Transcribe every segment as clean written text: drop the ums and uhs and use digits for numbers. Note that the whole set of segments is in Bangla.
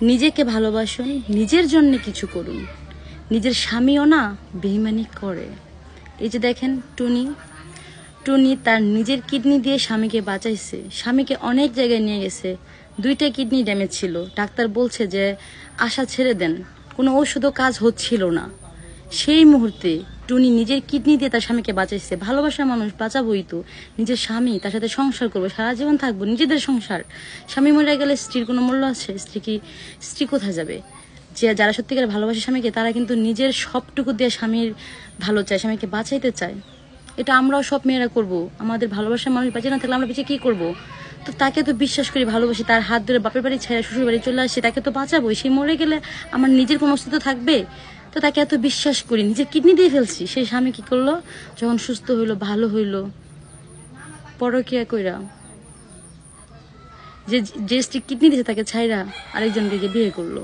নিজেকে ভালোবাসুন, নিজের জন্য কিছু করুন। নিজের স্বামীও না বেইমানি করে। এই যে দেখেন টুনি টুনি তার নিজের কিডনি দিয়ে স্বামীকে বাঁচাইছে, স্বামীকে অনেক জায়গায় নিয়ে গেছে। 2টা কিডনি ড্যামেজ ছিল, ডাক্তার বলছে যে আশা ছেড়ে দেন, কোনো ওষুধও কাজ হচ্ছিল না। সেই মুহূর্তে টুনি নিজের কিডনি দিয়ে তার স্বামীকে বাঁচাইছে। ভালোবাসার মানুষ বাঁচাবই তো, নিজের স্বামী, তার সাথে সংসার করবো, সারা জীবন থাকবো, নিজেদের সংসার। স্বামী মরে গেলে স্ত্রীর কোনো মূল্য আছে? স্ত্রী কোথায় যাবে? যে যারা সত্যিকার ভালোবাসে স্বামীকে, তারা কিন্তু নিজের সবটুকু দিয়ে স্বামীর ভালো চায়, স্বামীকে বাঁচাইতে চায়। এটা আমরাও সব মেয়েরা করব। আমাদের ভালোবাসার মানুষ বেঁচে না থাকলে আমরা বেঁচে কি করব? তো তাকে তো বিশ্বাস করি, ভালোবাসি, তার হাত ধরে বাপের বাড়ি ছেড়ে শ্বশুর বাড়ি চলে আসি, তাকে তো বাঁচাবো। সে মরে গেলে আমার নিজের কোনো অস্তিত্ব থাকবে? তো তাকে এত বিশ্বাস করি, নিজের কিডনি দিয়ে ফেলছি। সেই স্বামী কি করলো? যখন সুস্থ হইলো, ভালো হইলো, পরকিয়া কইরা যে যে স্ত্রী কিডনি দিয়েছে তাকে ছাইরা আরেকজনকে গিয়ে বিয়ে করলো।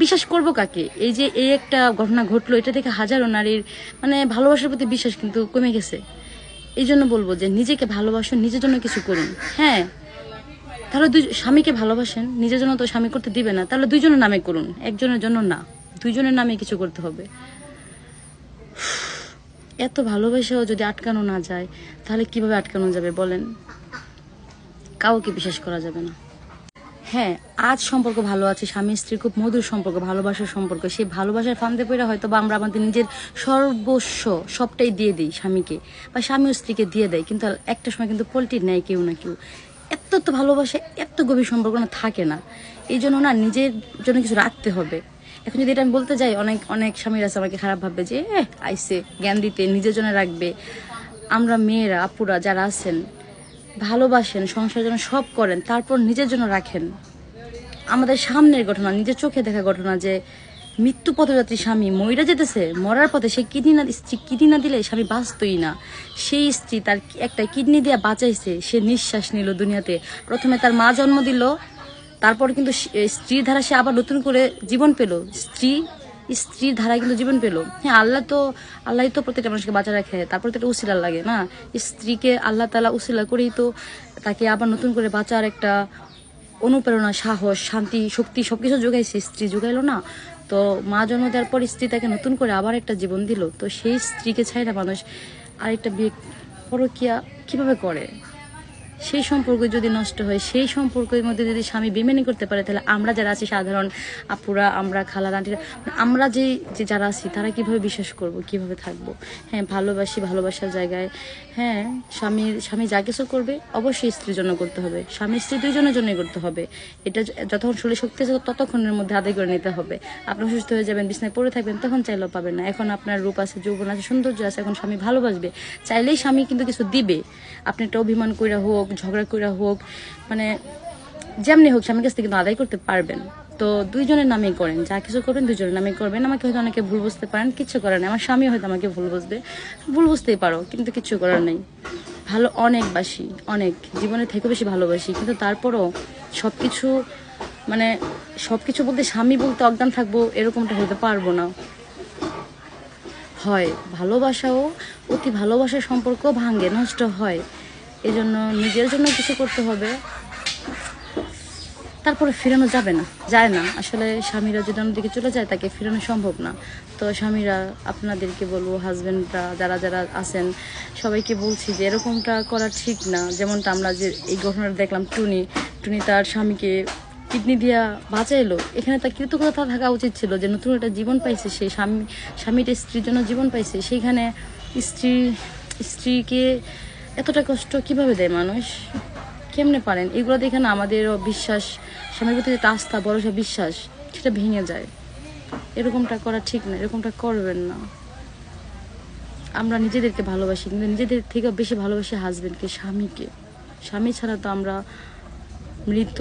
বিশ্বাস করবো কাকে? এই যে এই একটা ঘটনা ঘটলো, এটা থেকে হাজারো নারীর মানে ভালোবাসার প্রতি বিশ্বাস কিন্তু কমে গেছে। এই জন্য বলবো যে নিজেকে ভালোবাসুন, নিজের জন্য কিছু করুন। হ্যাঁ, তাহলে স্বামীকে ভালোবাসেন, নিজের জন্য তো স্বামী করতে দিবে না, তাহলে 2জনের নামে করুন, একজনের জন্য না। 2জনের নামে কিছু করতে হবে। এত ভালোবাসাও যদি আটকানো না যায়, তাহলে কিভাবে আটকানো যাবে বলেন? কাউকে বিশ্বাস করা যাবে না। হ্যাঁ, আজ সম্পর্ক ভালো আছে, স্বামী স্ত্রীর খুব মধুর সম্পর্ক, ভালোবাসার সম্পর্ক। সেই ভালোবাসার ফান্দে পড়ে হয়তো বা আমরা আমাদের নিজের সর্বস্ব সবটাই দিয়ে দিই স্বামীকে, বা স্বামী ও স্ত্রীকে দিয়ে দেয়, কিন্তু একটা সময় কিন্তু পল্টি নেয় কেউ না কেউ। এত তো ভালোবাসা, এত গভীর সম্পর্ক না থাকে না। এই জন্য না নিজের জন্য কিছু রাখতে হবে। এখন যদি এটা আমি বলতে যাই, অনেক অনেক স্বামীর আছে আমাকে খারাপ ভাববে যে আইসে জ্ঞান দিতে, নিজের জন্য রাখবে। আমরা মেয়েরা, আপুরা যারা আছেন, ভালোবাসেন, সংসারের জন্য সব করেন, তারপর নিজের জন্য রাখেন। আমাদের সামনের ঘটনা, নিজের চোখে দেখা ঘটনা, যে মৃত্যু পথযাত্রী স্বামী মইরা যেতেছে, মরার পথে সে কিডনি না দিলে স্বামী বাঁচতই না। সেই স্ত্রী তার একটা কিডনি দিয়ে বাঁচাইছে, সে নিঃশ্বাস নিল দুনিয়াতে। প্রথমে তার মা জন্ম দিল, তারপর কিন্তু স্ত্রীর ধারা সে আবার নতুন করে জীবন পেল। স্ত্রীর ধারায় কিন্তু জীবন পেল। হ্যাঁ, আল্লাহই তো প্রত্যেকটা মানুষকে বাঁচা রাখে, তারপর তো একটা উসিলা লাগে না? স্ত্রীকে আল্লাহ তাআলা উসিলা করেই তো তাকে আবার নতুন করে বাঁচার একটা অনুপ্রেরণা, সাহস, শান্তি, শক্তি সবকিছু যোগাইছে। স্ত্রী যোগাইলো না? তো মা জন্ম দেওয়ার পর স্ত্রী তাকে নতুন করে আবার একটা জীবন দিল। তো সেই স্ত্রীকে ছাইরা মানুষ আরেকটা বিয়ে, পরকিয়া কিভাবে করে? সেই সম্পর্ক যদি নষ্ট হয়, সেই সম্পর্কের মধ্যে যদি স্বামী বেমানি করতে পারে, তাহলে আমরা যারা আছি সাধারণ আপুরা, আমরা খালা আন্টিরা, আমরা যে যারা আছি, তারা কিভাবে বিশ্বাস করব, কিভাবে থাকবো? হ্যাঁ, ভালোবাসি, ভালোবাসার জায়গায় হ্যাঁ, স্বামী যা কিছু করবে অবশ্যই স্ত্রীর জন্য করতে হবে, স্বামী স্ত্রী 2জনের জন্যই করতে হবে। এটা যতক্ষণ শরীর শক্তি আছে ততক্ষণের মধ্যে আদায় করে নিতে হবে। আপনি সুস্থ হয়ে যাবেন, বিছনায় পড়ে থাকবেন, তখন চাইলেও পাবেন না। এখন আপনার রূপ আছে, যৌবন আছে, সৌন্দর্য আছে, এখন স্বামী ভালোবাসবে, চাইলেই স্বামী কিন্তু কিছু দিবে। আপনি একটা অভিমান কইরা হোক, ঝগড়া কইরা হোক, মানে যেমনি হোক, স্বামীর কাছ থেকে কিন্তু আদায় করতে পারবেন। তো 2জনের নামেই করেন, যা কিছু করবেন 2জনের নামেই করবেন। আমাকে হয়তো অনেকে ভুল বুঝতে পারেন, কিচ্ছু করার নেই। আমার স্বামী হয়তো আমাকে ভুল বুঝবে, ভুল বুঝতেই পারো, কিন্তু কিচ্ছু করার নেই। ভালো অনেক বাসি, অনেক, জীবনের থেকে বেশি ভালোবাসি, কিন্তু তারপরও সবকিছু মানে সবকিছু বলতে স্বামী বলতে অজ্ঞান থাকবো এরকমটা হতে পারবো না। হয় ভালোবাসাও, অতি ভালোবাসার সম্পর্ক ভাঙ্গে, নষ্ট হয়। এজন্য নিজের জন্য কিছু করতে হবে, তারপরে ফেরানো যাবে না, যায় না আসলে। স্বামীরা যদি অন্যদিকে চলে যায়, তাকে ফেরানো সম্ভব না। তো স্বামীরা, আপনাদেরকে বলবো, হাজবেন্ডরা যারা যারা আছেন, সবাইকে বলছি যে এরকমটা করা ঠিক না। যেমনটা আমরা যে এই ঘটনাটা দেখলাম, টুনি তার স্বামীকে কিডনি দিয়া বাঁচাইলো, এখানে তার কৃতজ্ঞতা থাকা উচিত ছিল যে নতুন একটা জীবন পাইছে সে, স্বামীটা স্ত্রীর জন্য জীবন পাইছে। সেইখানে স্ত্রীকে এতটা কষ্ট কিভাবে দেয় মানুষ? কেমনে পারেন? এগুলো দেখে না আমাদেরও বিশ্বাস, স্বামীর প্রতি যে আস্থা, ভরসা, বিশ্বাস, সেটা ভেঙে যায়। এরকমটা করা ঠিক না, এরকমটা করবেন না। আমরা নিজেদেরকে ভালোবাসি, কিন্তু নিজেদের থেকে বেশি ভালোবাসি হাজবেন্ডকে, স্বামীকে। স্বামী ছাড়া তো আমরা মৃত।